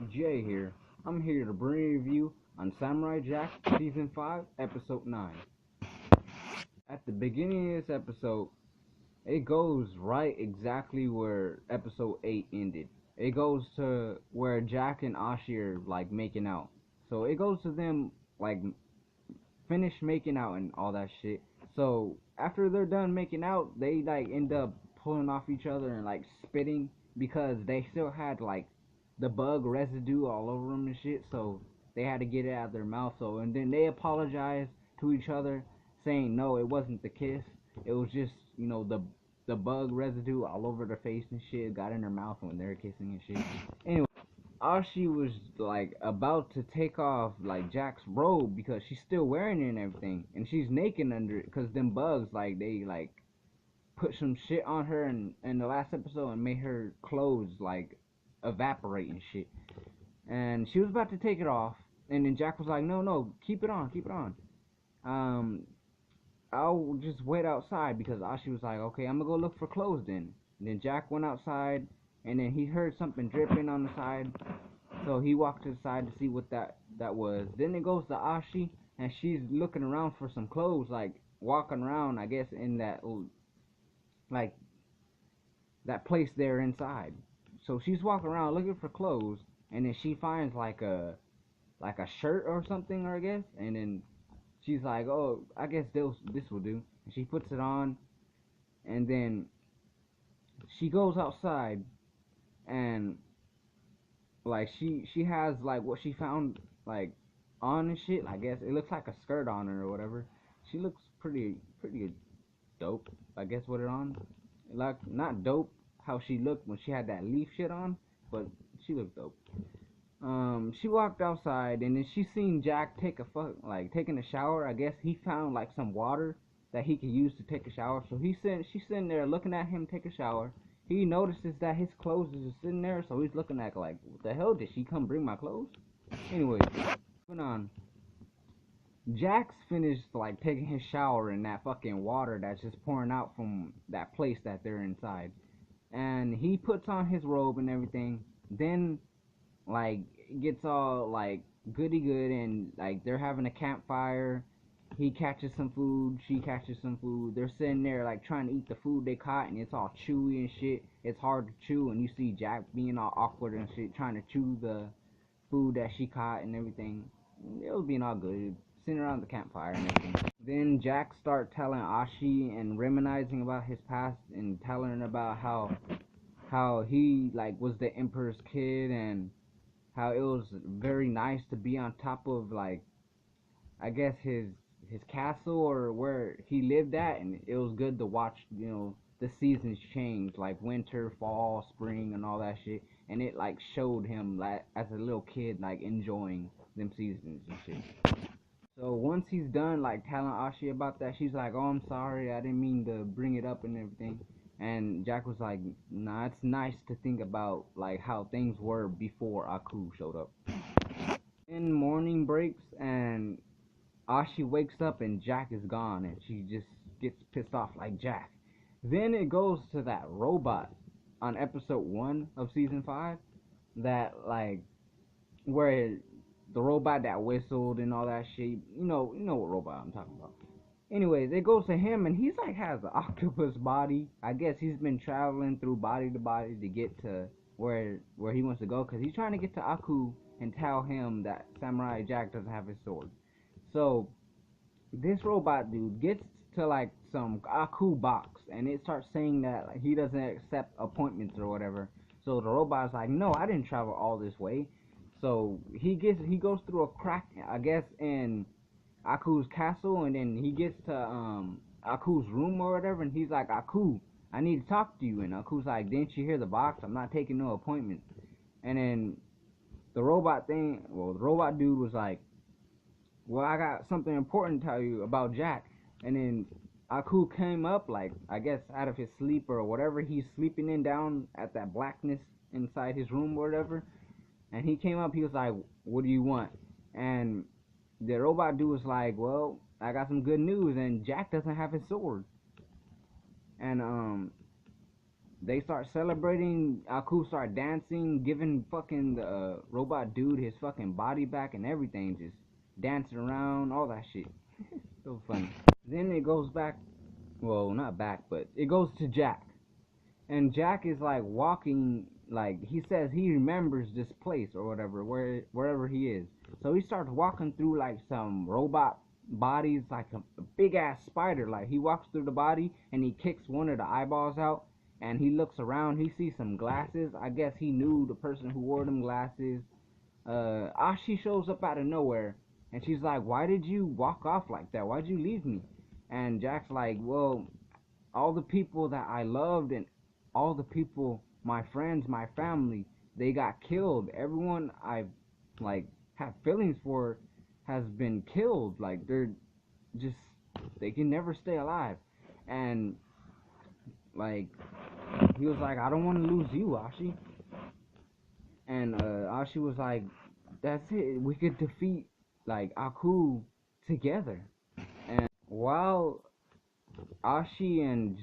Jay here. I'm here to bring a review on Samurai Jack Season 5, Episode 9. At the beginning of this episode, it goes right exactly where Episode 8 ended. It goes to where Jack and Ashi are like making out. So it goes to them like finish making out and all that shit. So after they're done making out, they like end up pulling off each other and like spitting because they still had like the bug residue all over them and shit. So they had to get it out of their mouth. So and then they apologized to each other, saying no, it wasn't the kiss. It was just the bug residue all over their face and shit got in their mouth when they were kissing and shit. Anyway. Ashi was like about to take off like Jack's robe because she's still wearing it and everything, and she's naked under it because them bugs like they like put some shit on her in the last episode and made her clothes like evaporate and shit. And she was about to take it off, and then Jack was like, "No, no, keep it on, keep it on. Um, I'll just wait outside," because Ashi was like, "Okay, I'm gonna go look for clothes then." And then Jack went outside, and then he heard something dripping on the side. So he walked to the side to see what that was. Then it goes to Ashi, and she's looking around for some clothes, like walking around, I guess, in that like that place there inside. So she's walking around looking for clothes, and then she finds like a shirt or something, I guess, and then she's like, "Oh, I guess this will do." And she puts it on, and then she goes outside, and like she has like what she found like on and shit. I guess it looks like a skirt on her or whatever. She looks pretty dope. I guess with it on, like not dope how she looked when she had that leaf shit on, but she looked dope. She walked outside and then she seen Jack taking a shower. I guess he found like some water that he could use to take a shower. So she's sitting there looking at him take a shower. He notices that his clothes is just sitting there, so he's looking at like, what the hell? Did she come bring my clothes? Anyway, moving on. Jack's finished like taking his shower in that fucking water that's just pouring out from that place that they're inside. And he puts on his robe and everything. Then like gets all like goody good, and like they're having a campfire. He catches some food, she catches some food. They're sitting there like trying to eat the food they caught, and it's all chewy and shit. It's hard to chew, and you see Jack being all awkward and shit, trying to chew the food that she caught and everything. It was being all good, sitting around the campfire and everything. Then Jack start telling Ashi and reminiscing about his past and telling her about how he like was the emperor's kid, and how it was very nice to be on top of like I guess his castle or where he lived at, and it was good to watch the seasons change like winter, fall, spring, and all that shit, and it like showed him like as a little kid like enjoying them seasons and shit. So once he's done like telling Ashi about that, she's like, "Oh, I'm sorry, I didn't mean to bring it up and everything." And Jack was like, "Nah, it's nice to think about like how things were before Aku showed up." Then morning breaks and Ashi wakes up and Jack is gone, and she just gets pissed off like, Jack. Then it goes to that robot on episode 1 of season 5, that like where the robot that whistled and all that shit. You know what robot I'm talking about. Anyways, it goes to him, and he's like has an octopus body. I guess he's been traveling through body to body to get to where he wants to go, because he's trying to get to Aku and tell him that Samurai Jack doesn't have his sword. So this robot dude gets to like some Aku box, and it starts saying that like, he doesn't accept appointments or whatever. So the robot's like, "No, I didn't travel all this way." So he goes through a crack, I guess, in Aku's castle, and then he gets to Aku's room or whatever, and he's like, "Aku, I need to talk to you." And Aku's like, "Didn't you hear the box? I'm not taking no appointment." And then the robot dude was like, "Well, I got something important to tell you about Jack." And then Aku came up, like, I guess out of his sleep or whatever he's sleeping in down at that blackness inside his room or whatever. And he came up, he was like, "What do you want?" And the robot dude was like, "Well, I got some good news, and Jack doesn't have his sword." And they start celebrating. Aku start dancing, giving fucking the robot dude his fucking body back and everything, just dancing around, all that shit. So funny. Then it goes back, well, not back, but it goes to Jack. And Jack is like walking, like he says he remembers this place or whatever, wherever he is. So he starts walking through like some robot bodies, like a big ass spider. Like he walks through the body and he kicks one of the eyeballs out. And he looks around. He sees some glasses. I guess he knew the person who wore them glasses. Ashi shows up out of nowhere, and she's like, "Why did you walk off like that? Why'd you leave me?" And Jack's like, "Well, all the people that I loved and all the people, my friends, my family, they got killed. Everyone I like have feelings for has been killed. Like they're just they can never stay alive." And like he was like, "I don't want to lose you, Ashi." And Ashi was like, "That's it. We could defeat like Aku together." And while Ashi and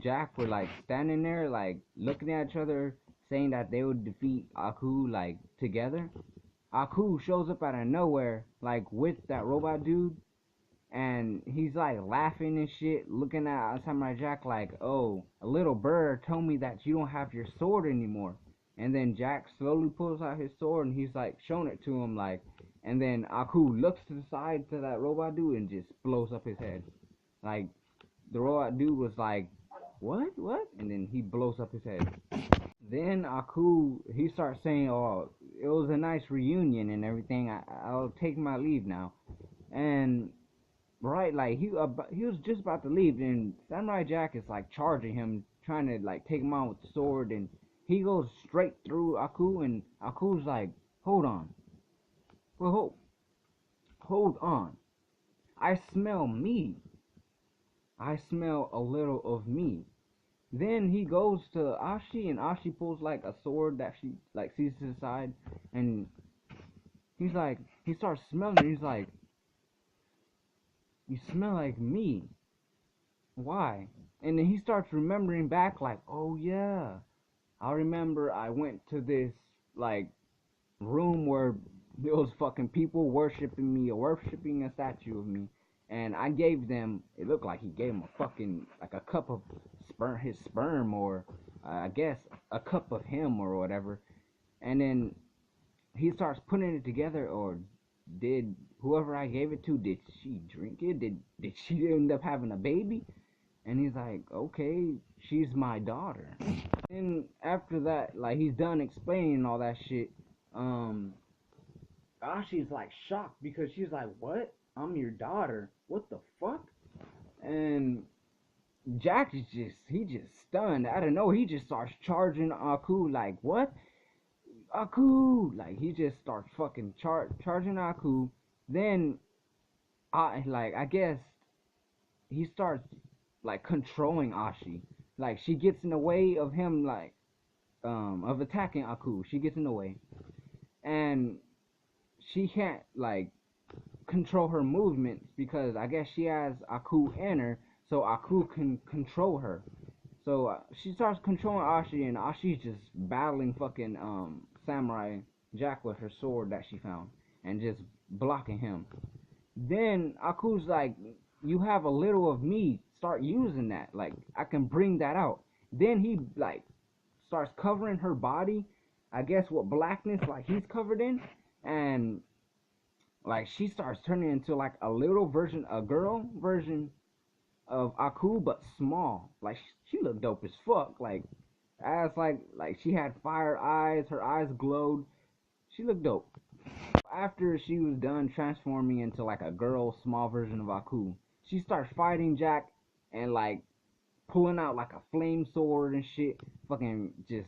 Jack were like standing there, like looking at each other, saying that they would defeat Aku like together, Aku shows up out of nowhere, like with that robot dude, and he's like laughing and shit, looking at Samurai Jack like, "Oh, a little bird told me that you don't have your sword anymore." And then Jack slowly pulls out his sword and he's like showing it to him, like, and then Aku looks to the side to that robot dude and just blows up his head. Like the robot dude was like, what?" And then he blows up his head. Then Aku, he starts saying, "Oh, it was a nice reunion and everything. I'll take my leave now." And right, like he was just about to leave, and Samurai Jack is like charging him, trying to like take him out with the sword, and he goes straight through Aku, and Aku's like, "Hold on, well, hold on, I smell me. I smell a little of me." Then he goes to Ashi, and Ashi pulls like a sword that she like sees to the side, and he's like, he starts smelling it. He's like, "You smell like me. Why?" And then he starts remembering back, like, "Oh yeah, I remember I went to this like room where there was fucking people worshiping me or worshiping a statue of me, and I gave them. It looked like he gave them a fucking like a cup of his sperm, or I guess a cup of him or whatever." And then he starts putting it together, or did whoever I gave it to, did she drink it? Did she end up having a baby? And he's like, "Okay, she's my daughter." And after that, like he's done explaining all that shit, um, Ashi's like shocked because she's like, "What? I'm your daughter? What the fuck?" And Jack is just stunned. I don't know. He just starts charging Aku like, "What? Aku!" Like he just starts fucking charging Aku. Then I guess he starts like controlling Ashi. Like she gets in the way of him, like of attacking Aku. She gets in the way, and she can't like control her movements because I guess she has Aku in her, so Aku can control her. So she starts controlling Ashi, and Ashi's just battling fucking Samurai Jack with her sword that she found, and just blocking him. Then Aku's like, "You have a little of me. Start using that. Like I can bring that out." Then he like starts covering her body, I guess with blackness, like he's covered in, and like she starts turning into like a little version, a girl version of Aku, but small. Like she looked dope as fuck. Like as like she had fire eyes, her eyes glowed. She looked dope. After she was done transforming into like a girl, small version of Aku, she starts fighting Jack and like pulling out like a flame sword and shit, fucking just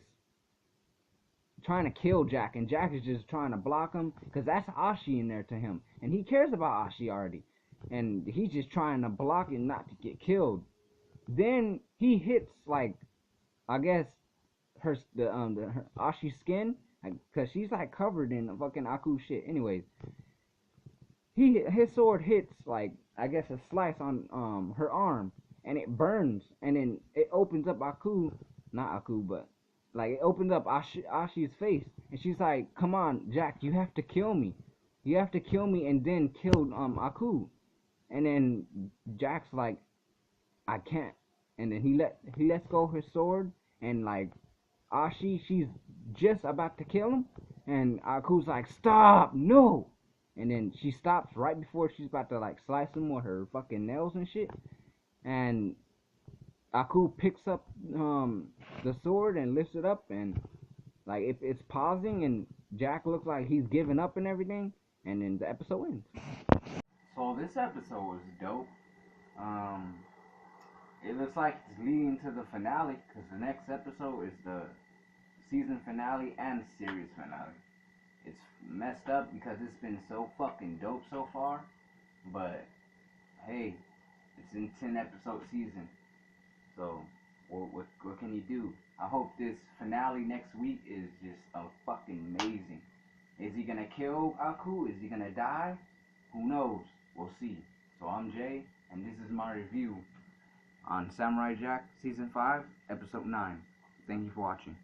trying to kill Jack, and Jack is just trying to block him because that's Ashi in there to him, and he cares about Ashi already, and he's just trying to block it not to get killed. Then he hits like I guess her Ashi's skin because she's like covered in fucking Aku shit. Anyways, his sword hits like I guess a slice on her arm, and it burns, and then it opens up Aku, not Aku, but like it opened up Ashi's face, and she's like, "Come on, Jack, you have to kill me. You have to kill me, and then kill Aku." And then Jack's like, "I can't." And then he lets go of his sword, and like Ashi, she's just about to kill him, and Aku's like, "Stop, no!" And then she stops right before she's about to like slice him with her fucking nails and shit. And Aku picks up the sword and lifts it up, and like it's pausing, and Jack looks like he's giving up and everything, and then the episode ends. So this episode was dope. Um, it looks like it's leading to the finale because the next episode is the season finale and series finale. It's messed up because it's been so fucking dope so far, but hey, it's in 10 episode season, so what can you do? I hope this finale next week is just fucking amazing. Is he gonna kill Aku? Is he gonna die? Who knows? We'll see. So I'm Jay, and this is my review on Samurai Jack Season 5, Episode 9. Thank you for watching.